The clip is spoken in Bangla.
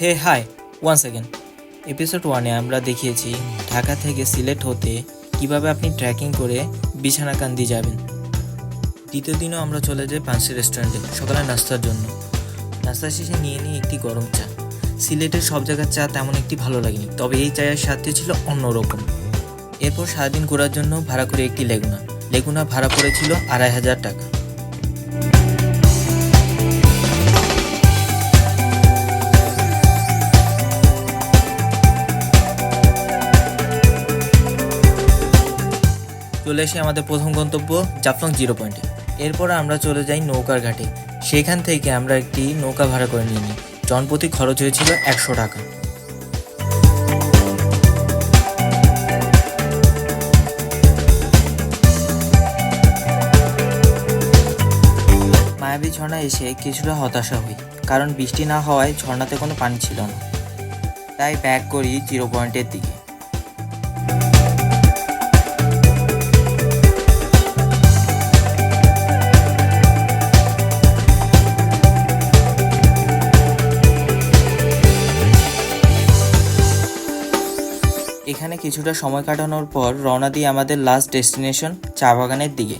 হে হাই, ওয়ান সেকেন্ড। এপিসোড 1-এ আমরা দেখিয়েছি ঢাকা থেকে সিলেট হতে কিভাবে আপনি ট্রেকিং করে বিছানাকান্দি যাবেন। দ্বিতীয় দিনও আমরা চলে যাই পাঁচটি রেস্টুরেন্টে সকালে নাস্তার জন্য। নাস্তা শেষে নিয়ে নিই একটি গরম চা। সিলেটের সব জায়গার চা তেমন একটি ভালো লাগেনি, তবে এই চায়ের স্বাদটি ছিল অন্যরকম। এরপর সারাদিন ঘোরার জন্য ভাড়া করে একটি লেগুনা ভাড়া পড়েছিল 2500 টাকা। চলে এসে আমাদের প্রথম গন্তব্য জাফলং 0 পয়েন্টে। এরপর আমরা চলে যাই নৌকার ঘাটে। সেখান থেকে আমরা একটি নৌকা ভাড়া করে নিয়ে নিই। জনপ্রতি খরচ হয়েছিল 100 টাকা। মায়াবী ঝর্ণা এসে কিছুটা হতাশা হই, কারণ বৃষ্টি না হওয়ায় ঝর্ণাতে কোনো পানি ছিল না। তাই ব্যাক করি 0 পয়েন্টের দিকে। এখানে কিছুটা সময় কাটানোর পর রওনা দিই আমাদের লাস্ট ডেস্টিনেশন চা বাগানের দিকে।